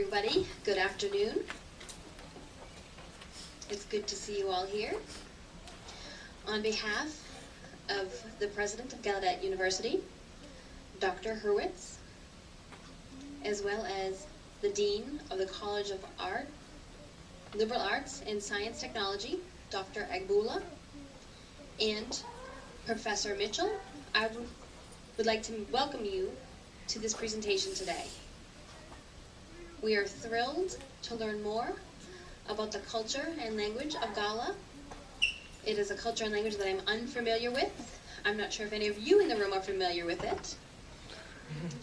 everybody. Good afternoon. It's good to see you all here. On behalf of the president of Gallaudet University, Dr. Hurwitz, as well as the dean of the College of Liberal Arts and Science Technology, Dr. Agboola, and Professor Mitchell, I would like to welcome you to this presentation today. We are thrilled to learn more about the culture and language of Gullah. It is a culture and language that I'm unfamiliar with. I'm not sure if any of you in the room are familiar with it.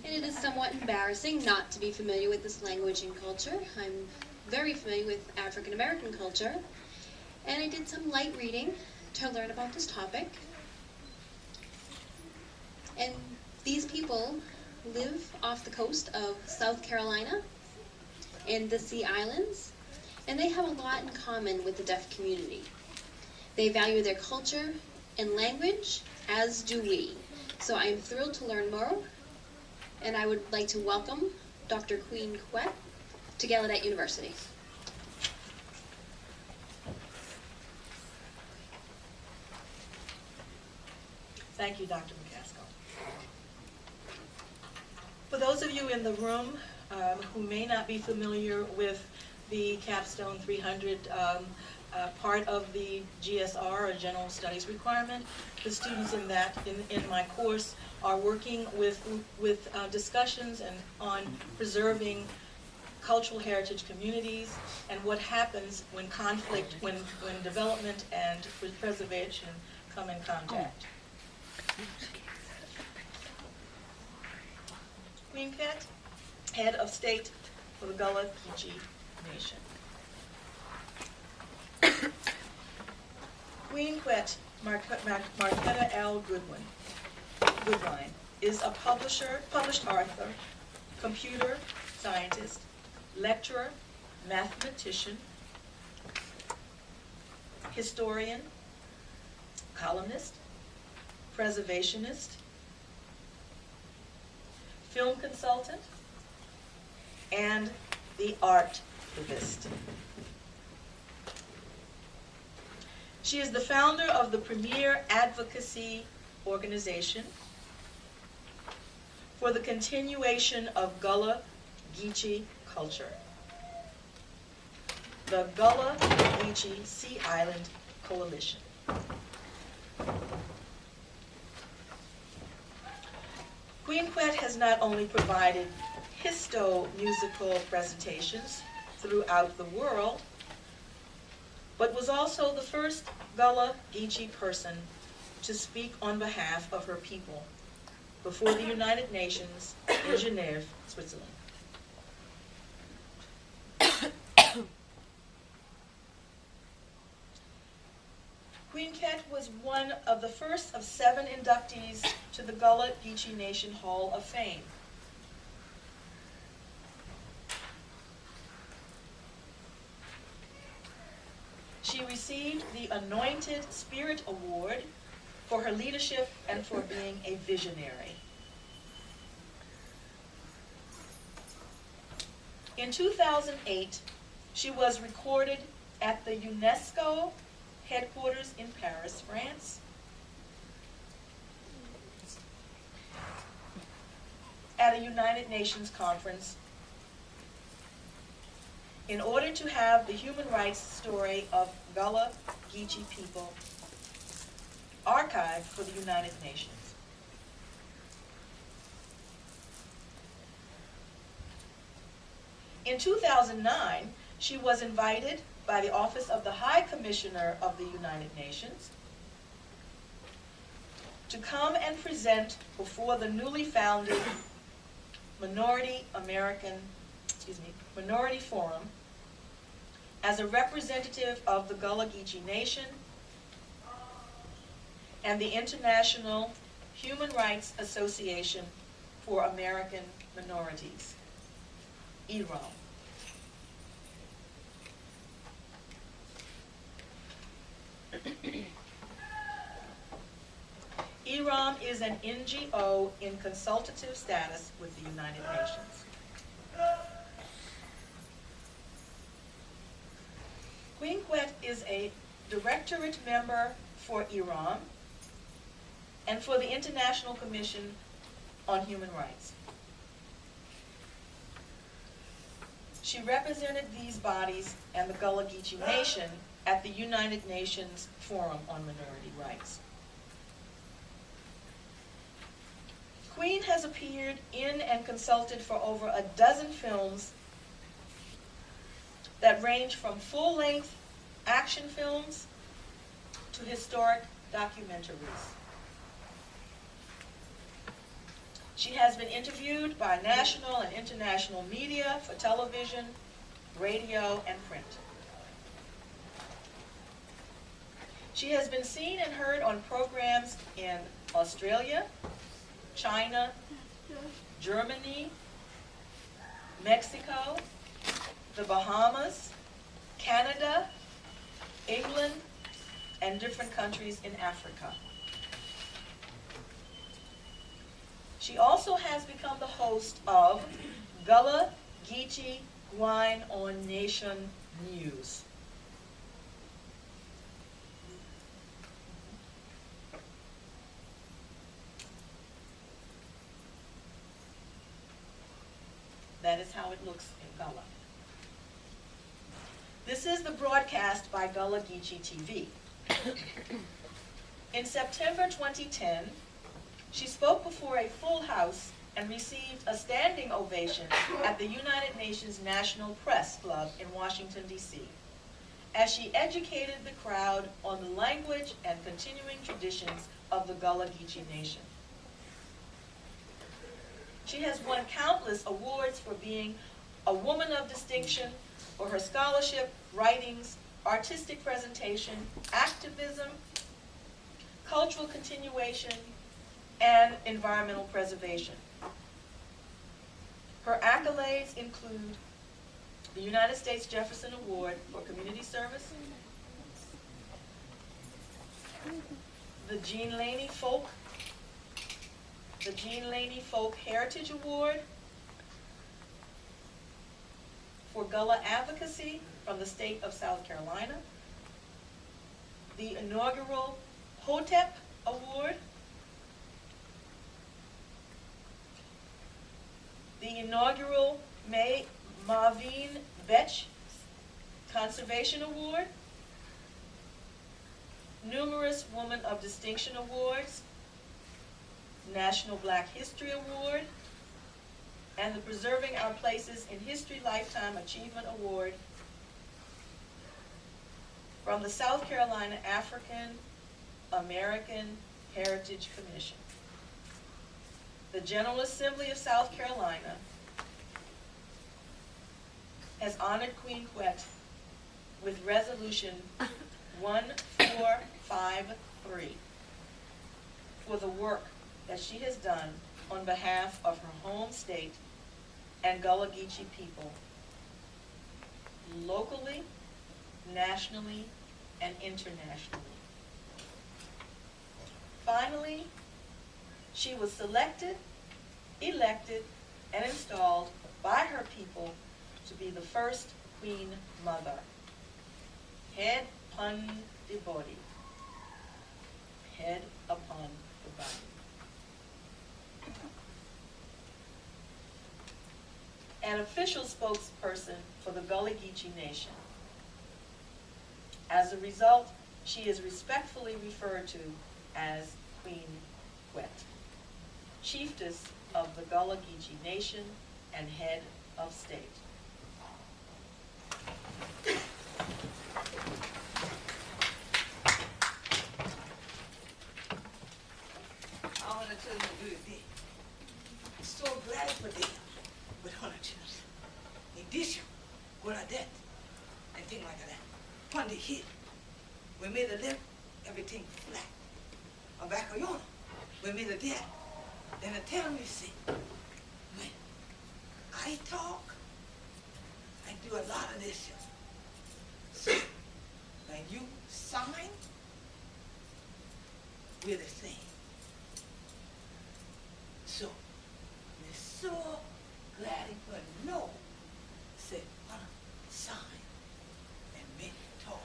And it is somewhat embarrassing not to be familiar with this language and culture. I'm very familiar with African American culture, and I did some light reading to learn about this topic. And these people live off the coast of South Carolina and the Sea Islands, and they have a lot in common with the deaf community. They value their culture and language, as do we. So I am thrilled to learn more, and I would like to welcome Dr. Queen Quet to Gallaudet University. Thank you, Dr. McCaskill. For those of you in the room who may not be familiar with the Capstone 300 part of the GSR, or General Studies requirement, the students in my course are working with discussions on preserving cultural heritage communities and what happens when conflict, when development and preservation come in contact. Queen Quet, head of state for the Gullah Geechee Nation. Queen Quet Marquetta L. Goodwine is a published author, computer scientist, lecturer, mathematician, historian, columnist, preservationist, film consultant, and the artivist. She is the founder of the premier advocacy organization for the continuation of Gullah Geechee culture, the Gullah Geechee Sea Island Coalition. Queen Quet has not only provided histo-musical presentations throughout the world, but was also the first Gullah Geechee person to speak on behalf of her people before the United Nations in Geneva, Switzerland. Queen Quet was one of the first of 7 inductees to the Gullah Geechee Nation Hall of Fame. She received the Anointed Spirit Award for her leadership and for being a visionary. In 2008, she was recorded at the UNESCO headquarters in Paris, France, at a United Nations conference in order to have the human rights story of Gullah Geechee people archived for the United Nations. In 2009, she was invited by the Office of the High Commissioner of the United Nations to come and present before the newly founded Minority Forum as a representative of the Gullah Geechee Nation and the International Human Rights Association for American Minorities, IRAM. IRAM is an NGO in consultative status with the United Nations. Queen Quet is a directorate member for Iran and for the International Commission on Human Rights. She represented these bodies and the Gullah Geechee Nation at the United Nations Forum on Minority Rights. Queen has appeared in and consulted for over a dozen films that range from full-length action films to historic documentaries. She has been interviewed by national and international media for television, radio, and print. She has been seen and heard on programs in Australia, China, Germany, Mexico, the Bahamas, Canada, England, and different countries in Africa. She also has become the host of Gullah, Geechee, Wine on Nayshun Nyews. That is how it looks in Gullah. This is the broadcast by Gullah Geechee TV. In September 2010, she spoke before a full house and received a standing ovation at the United Nations National Press Club in Washington, D.C., as she educated the crowd on the language and continuing traditions of the Gullah Geechee Nation. She has won countless awards for being a woman of distinction for her scholarship, writings, artistic presentation, activism, cultural continuation, and environmental preservation. Her accolades include the United States Jefferson Award for Community Service, the Jean Laney Folk Heritage Award for Gullah Advocacy from the state of South Carolina, the inaugural Hotep Award, the inaugural Maveen Vetch Conservation Award, numerous Woman of Distinction Awards, National Black History Award, and the Preserving Our Places in History Lifetime Achievement Award from the South Carolina African American Heritage Commission. The General Assembly of South Carolina has honored Queen Quet with Resolution 1453 for the work that she has done on behalf of her home state and Gullah Geechee people, locally, nationally, and internationally. Finally, she was selected, elected, and installed by her people to be the first Queen Mother. Head upon the body. Head upon the body. An official spokesperson for the Gullah Geechee Nation. As a result, she is respectfully referred to as Queen Quet, chiefess of the Gullah Geechee Nation and head of state. I want to tell you a good thing. I'm so glad for them with honor children. In addition, Gallaudet and things like that. When they hit, we made a lip, everything flat. On back of yonder, we made a dead. Then I tell me, see, when I talk, I do a lot of this. So, when you sign, we're the same. So, we're so glad for no, say, sign and make talk.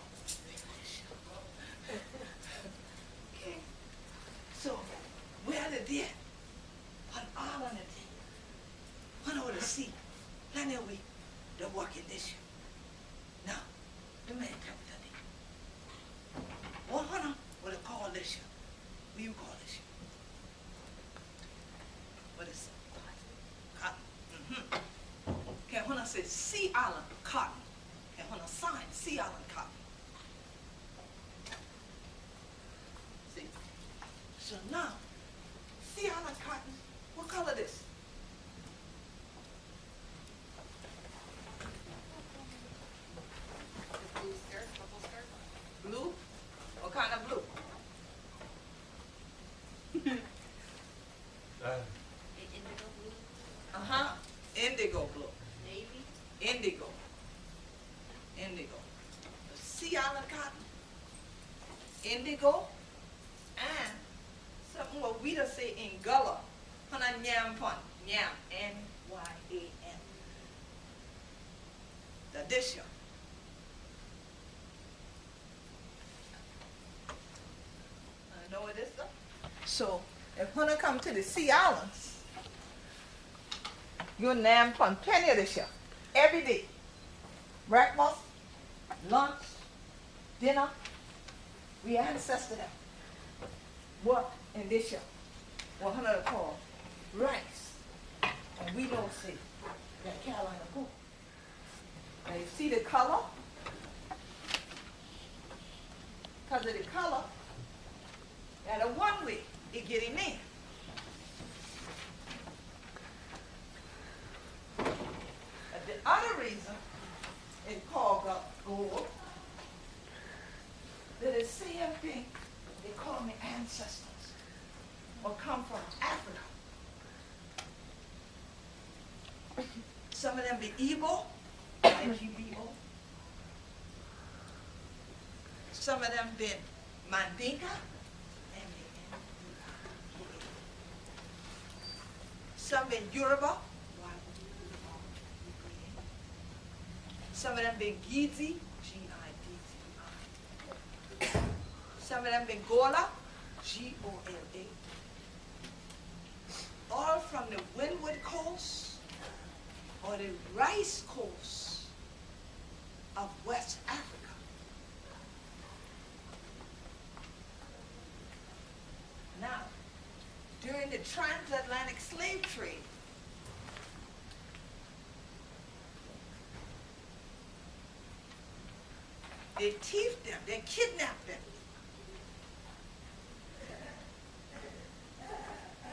Sea Island cotton. And on a sign, Sea Island cotton. See? So now, Sea Island cotton, what color this? Blue skirt, purple skirt. Blue? What kind of blue? Indigo blue, Uh-huh. Indigo blue. navy. Indigo. Indigo. Sea Island cotton. Indigo. And something what we just say in Gullah. Hana nyam pun. Nyam. N-Y-A-M. The dish. I know what it is though. So if Hana come to the Sea Islands, you name pun plenty of this here. Every day. Breakfast, lunch, dinner. We ancestor them. What in this year? What Hana call rice. And we don't say that Carolina pool. Now you see the color? Because of the color, and the one way it get him in. But the other reason it's called gold, that the same thing they call me ancestors or come from Africa. Some of them be Igbo, I-G-B-O. Some of them been Mandinka, M-A-N-D-I-K-A. Some been Yoruba, Y-O-U-R-U-B-A. Some of them been Geechee, G-I-D-Z-I. Some of them been Gullah, G-O-L-A. All from the Windward Coast or the Rice Coast of West Africa. Now, during the transatlantic slave trade, they thieved them, they kidnapped them,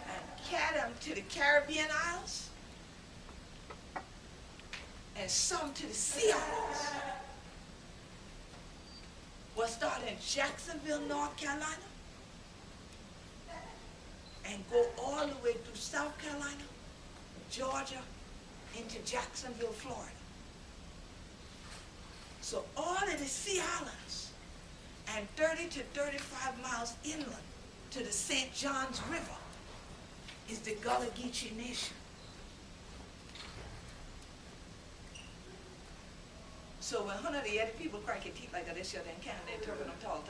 and carried them to the Caribbean Isles, and some to the Sea Islands. Was started in Jacksonville, North Carolina, and go all the way through South Carolina, Georgia, into Jacksonville, Florida. So all of the Sea Islands and 30 to 35 miles inland to the St. Johns River is the Gullah Geechee Nation. So when 100 of the people crack your teeth like that, this year, then can't they interpret them tall.